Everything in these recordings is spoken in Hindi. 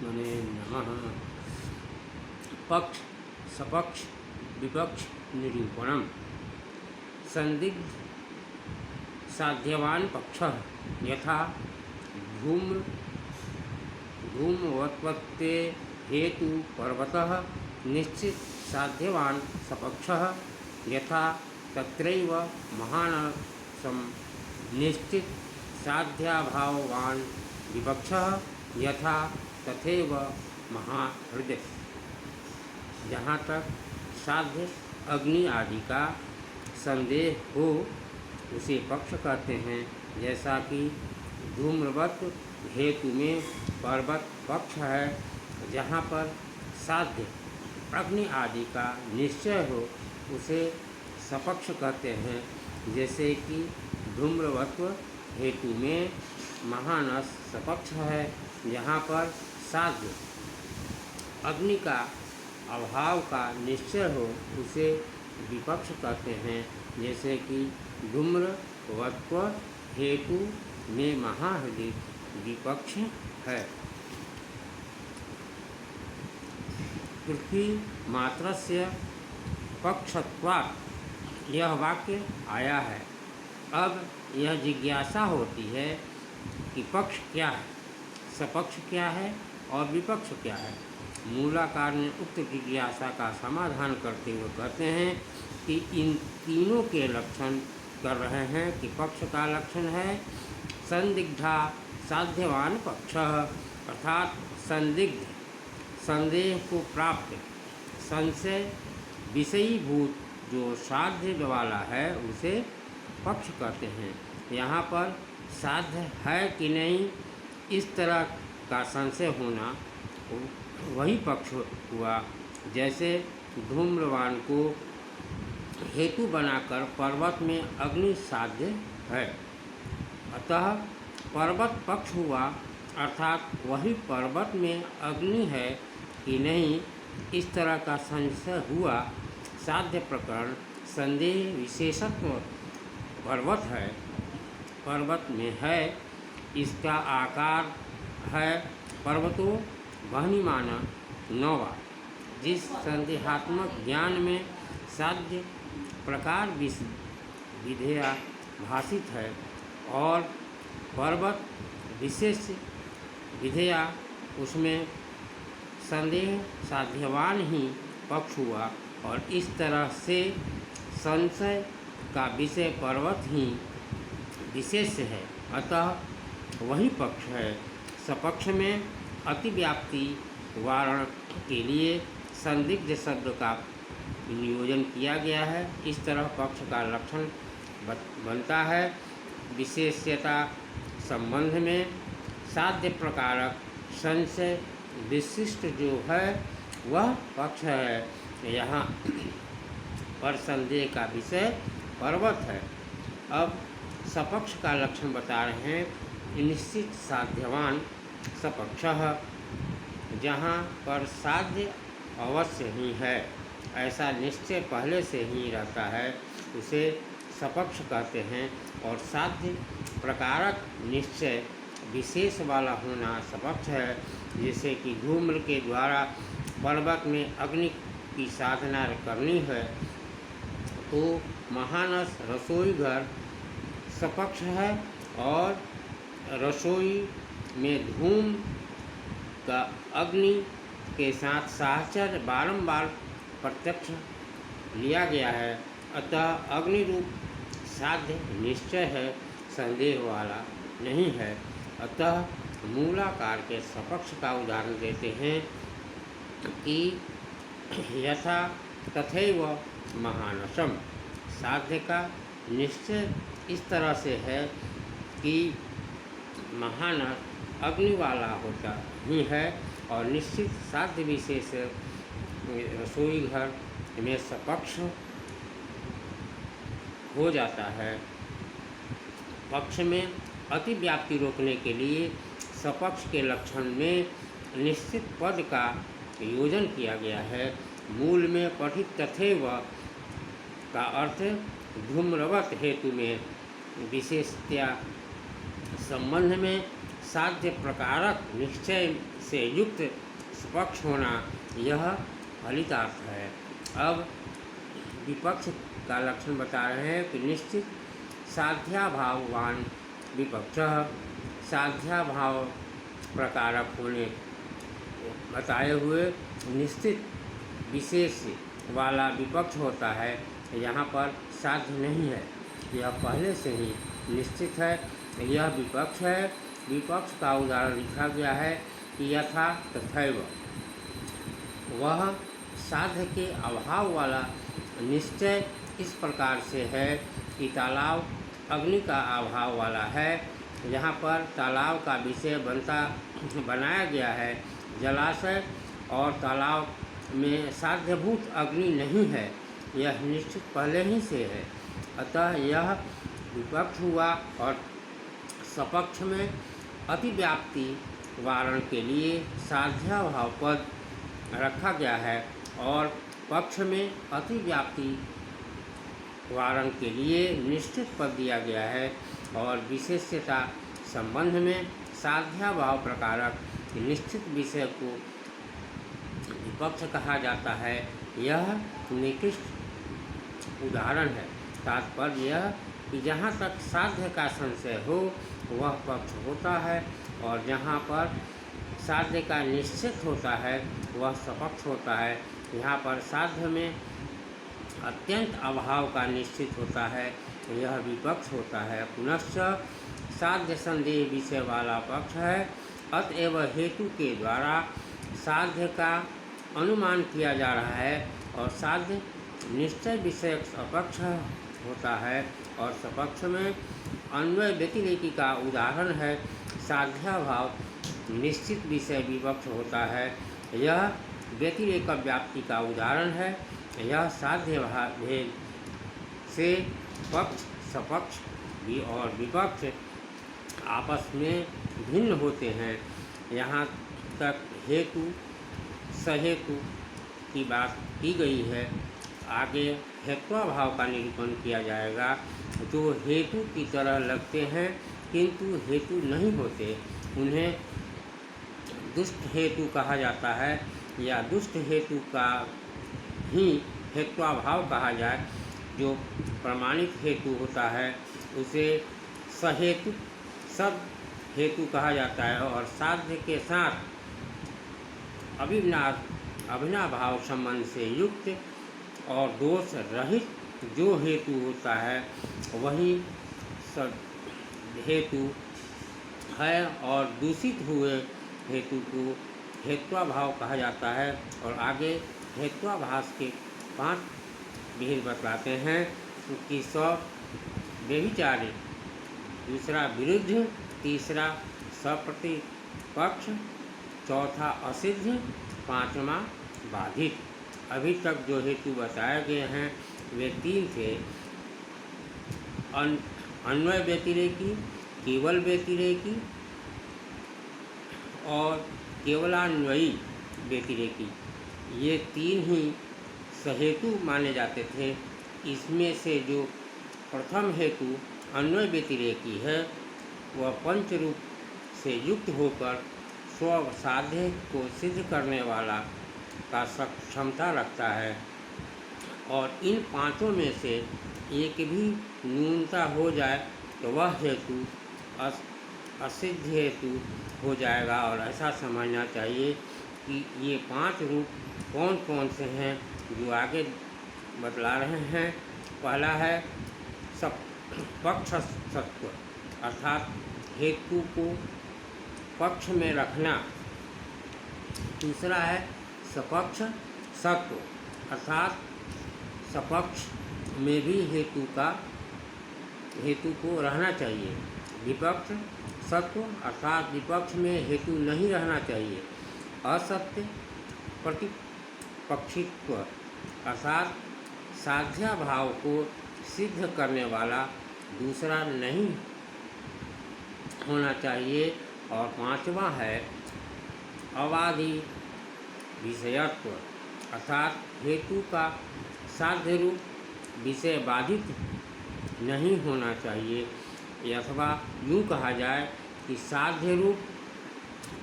परमात्मने नमः। पक्ष सपक्ष विपक्ष निरूपणम। संदिग्ध साध्यवान पक्षः यथा धूमवत्वत्ते हेतु पर्वतः निश्चित साध्यवान सपक्षः यथा तत्रैव महानसं निश्चित साध्याभावान विपक्षः यथा तथैव महाहृदय। जहाँ तक साध्य अग्नि आदि का संदेह हो उसे पक्ष कहते हैं, जैसा कि धूम्रवत हेतु में पर्वत पक्ष है। जहाँ पर साध्य अग्नि आदि का निश्चय हो उसे सपक्ष कहते हैं, जैसे कि धूम्रवत्व हेतु में महानस सपक्ष है। जहाँ पर साध्य अग्नि का अभाव का निश्चय हो उसे विपक्ष कहते हैं, जैसे कि धूम्रवत्व हेतु में महाहृदय विपक्ष है। पृथ्वी मात्रस्य पक्षत्वात् यह वाक्य आया है। अब यह जिज्ञासा होती है कि पक्ष क्या है, सपक्ष क्या है और विपक्ष क्या है। मूलाकार ने उक्त जिज्ञासा का समाधान करते हुए कहते हैं कि इन तीनों के लक्षण कर रहे हैं कि पक्ष का लक्षण है संदिग्धा साध्यवान पक्ष, अर्थात संदिग्ध संदेह को प्राप्त संशय विषयीभूत जो साध्य वाला है उसे पक्ष कहते हैं। यहाँ पर साध्य है कि नहीं इस तरह का संशय होना वही पक्ष हुआ। जैसे धूम्रवान को हेतु बनाकर पर्वत में अग्नि साध्य है, अतः पर्वत पक्ष हुआ, अर्थात वही पर्वत में अग्नि है कि नहीं इस तरह का संशय हुआ। साध्य प्रकरण संदेह विशेषत्व पर्वत है, पर्वत में है, इसका आकार है पर्वतो वह्निमाना नौवा। जिस संदेहात्मक ज्ञान में साध्य प्रकार विधेया भाषित है और पर्वत विशेष विधेया, उसमें संदेह साध्यवान ही पक्ष हुआ और इस तरह से संशय का विषय पर्वत ही विशेष है, अतः वही पक्ष है। सपक्ष में अतिव्याप्ति वारण के लिए संदिग्ध शब्द का नियोजन किया गया है। इस तरह पक्ष का लक्षण बनता है। विशेष्यता संबंध में साध्य प्रकारक संशय विशिष्ट जो है वह पक्ष है। यहाँ पर संदेह का विषय पर्वत है। अब सपक्ष का लक्षण बता रहे हैं। निश्चित साध्यवान सपक्षः, जहाँ पर साध्य अवश्य ही है, ऐसा निश्चय पहले से ही रहता है, उसे सपक्ष कहते हैं। और साध्य प्रकारक निश्चय विशेष वाला होना सपक्ष है। जैसे कि धूम्र के द्वारा पर्वत में अग्नि की साधना करनी है तो महानस रसोई घर सपक्ष है, और रसोई में धूम का अग्नि के साथ साहचर्य बारंबार प्रत्यक्ष लिया गया है, अतः अग्नि रूप साध्य निश्चय है, संदेह वाला नहीं है। अतः मूलाकार के सपक्ष का उदाहरण देते हैं कि यथा तथैव महानसम। साध्य का निश्चय इस तरह से है कि महानस अग्नि वाला होता ही है, और निश्चित साध्य विशेष रसोई घर में सपक्ष हो जाता है। पक्ष में अतिव्याप्ति रोकने के लिए सपक्ष के लक्षण में निश्चित पद का योजन किया गया है। मूल में पठित तथैव का अर्थ धूम्रवत हेतु में विशेषता संबंध में साध्य प्रकारक निश्चय से युक्त सपक्ष होना, यह फलितार्थ है। अब विपक्ष का लक्षण बता रहे हैं कि निश्चित साध्याभाववान विपक्ष, साध्याभाव प्रकारक होने बताए हुए निश्चित विशेष वाला विपक्ष होता है। यहाँ पर साध्य नहीं है, यह पहले से ही निश्चित है, यह विपक्ष है। विपक्ष का उदाहरण लिखा गया है कि यथा तथैव, वह साध्य के अभाव वाला निश्चय इस प्रकार से है कि तालाब अग्नि का अभाव वाला है। यहाँ पर तालाब का विषय बनाया गया है जलाशय, और तालाब में साध्यभूत अग्नि नहीं है, यह निश्चित पहले ही से है। अतः यह विपक्ष हुआ। और सपक्ष में अतिव्याप्ति वारण के लिए साध्याभाव पद रखा गया है, और पक्ष में अतिव्याप्ति वारण के लिए निश्चित पद दिया गया है। और विशेषता संबंध में साध्याभाव प्रकारक निश्चित विषय को विपक्ष कहा जाता है। यह निकृष्ट उदाहरण है। तात्पर्य यह कि जहाँ तक साध्य का संशय हो वह पक्ष होता है, और जहाँ पर साध्य का निश्चित होता है वह सपक्ष होता है। यहाँ पर साध्य में अत्यंत अभाव का निश्चित होता है, यह विपक्ष होता है। पुनश्च साध्य संदेह विषय वाला पक्ष है, अतएव हेतु के द्वारा साध्य का अनुमान किया जा रहा है, और साध्य निश्चय विषयक सपक्ष होता है। और सपक्ष में अन्वय व्यतिरेकी का उदाहरण है साध्याभाव निश्चित विषय विपक्ष होता है, यह व्यतिरेक व्याप्ति का उदाहरण है। यह साध्य भेद से पक्ष सपक्ष और विपक्ष आपस में भिन्न होते हैं। यहाँ तक हेतु सहेतु की बात की गई है। आगे हेत्वाभाव का निरूपण किया जाएगा। जो हेतु की तरह लगते हैं किंतु हेतु नहीं होते, उन्हें दुष्ट हेतु कहा जाता है, या दुष्ट हेतु का ही हेत्वाभाव कहा जाए। जो प्रमाणित हेतु होता है उसे सहेतु सब हेतु कहा जाता है, और साध्य के साथ अभिनाभाव संबंध से युक्त और दोष रहित जो हेतु होता है वही सब हेतु है, और दूषित हुए हेतु को हेत्वाभाव कहा जाता है। और आगे हेत्वाभास के 5 भेद बतलाते हैं कि व्यभिचारी, दूसरा विरुद्ध, तीसरा सप्रतिपक्ष, चौथा असिद्ध, 5वां बाधित। अभी तक जो हेतु बताए गए हैं वे 3 थे। अन्वय व्यतिरेकी, केवल व्यतिरेकी और केवलान्वयी व्यतिरेकी, ये 3 ही सहेतु माने जाते थे। इसमें से जो प्रथम हेतु अन्वय व्यतिरेकी है वह पंच रूप से युक्त होकर स्वसाध्य को सिद्ध करने वाला का क्षमता रखता है, और इन 5 में से एक भी न्यूनता हो जाए तो वह हेतु असिद्ध हेतु हो जाएगा। और ऐसा समझना चाहिए कि ये 5 रूप कौन कौन से हैं जो आगे बतला रहे हैं। पहला है पक्ष सत्व, अर्थात हेतु को पक्ष में रखना। दूसरा है सपक्ष सत्व, अर्थात सपक्ष में भी हेतु को रहना चाहिए। विपक्ष सत्व, अर्थात विपक्ष में हेतु नहीं रहना चाहिए। असत्य प्रतिपक्षित्व, अर्थात साध्याभाव को सिद्ध करने वाला दूसरा नहीं होना चाहिए। और 5वां है अबाधी विषयत्व, अर्थात हेतु का साध्य रूप विषय बाधित नहीं होना चाहिए। अथवा यूँ कहा जाए कि साध्य रूप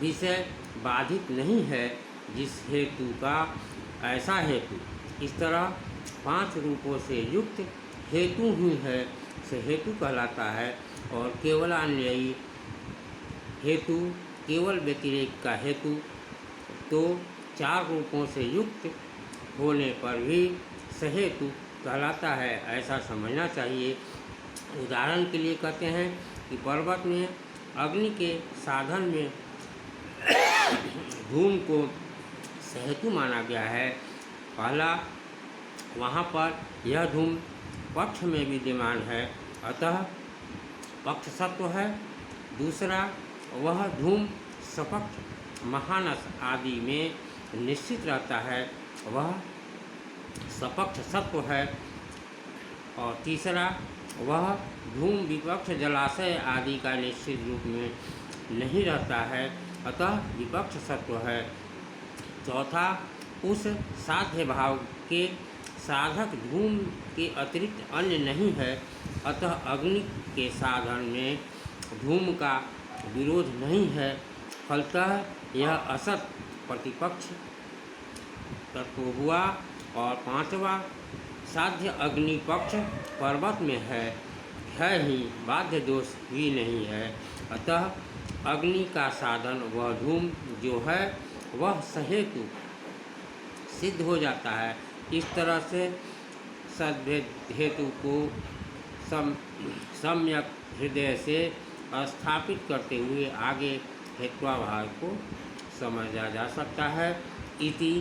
विषय बाधित नहीं है जिस हेतु का ऐसा हेतु। इस तरह 5 रूपों से युक्त हेतु ही है से हेतु कहलाता है। और केवलान्वयी हेतु केवल व्यतिरेक का हेतु तो 4 रूपों से युक्त होने पर भी सहेतु कहलाता है, ऐसा समझना चाहिए। उदाहरण के लिए कहते हैं कि पर्वत में अग्नि के साधन में धूम को सहेतु माना गया है। पहला, वहाँ पर यह धूम पक्ष में विद्यमान है, अतः पक्ष सत्व है। दूसरा, वह धूम सपक्ष महानस आदि में निश्चित रहता है, वह सपक्ष सत्व है। और तीसरा, वह धूम विपक्ष जलाशय आदि का निश्चित रूप में नहीं रहता है, अतः विपक्ष सत्व है। चौथा, उस साध्य भाव के साधक धूम के अतिरिक्त अन्य नहीं है, अतः अग्नि के साधन में धूम का विरोध नहीं है, फलतः यह असत प्रतिपक्ष तत्व हुआ। और 5वां, साध्य अग्नि पक्ष पर्वत में है ही, बाध्य दोष भी नहीं है, अतः अग्नि का साधन वह धूम जो है वह सहेतु सिद्ध हो जाता है। इस तरह से सद्भेद हेतु को सम्यक हृदय से स्थापित करते हुए आगे हेत्वाभाव को समझा जा सकता है। इति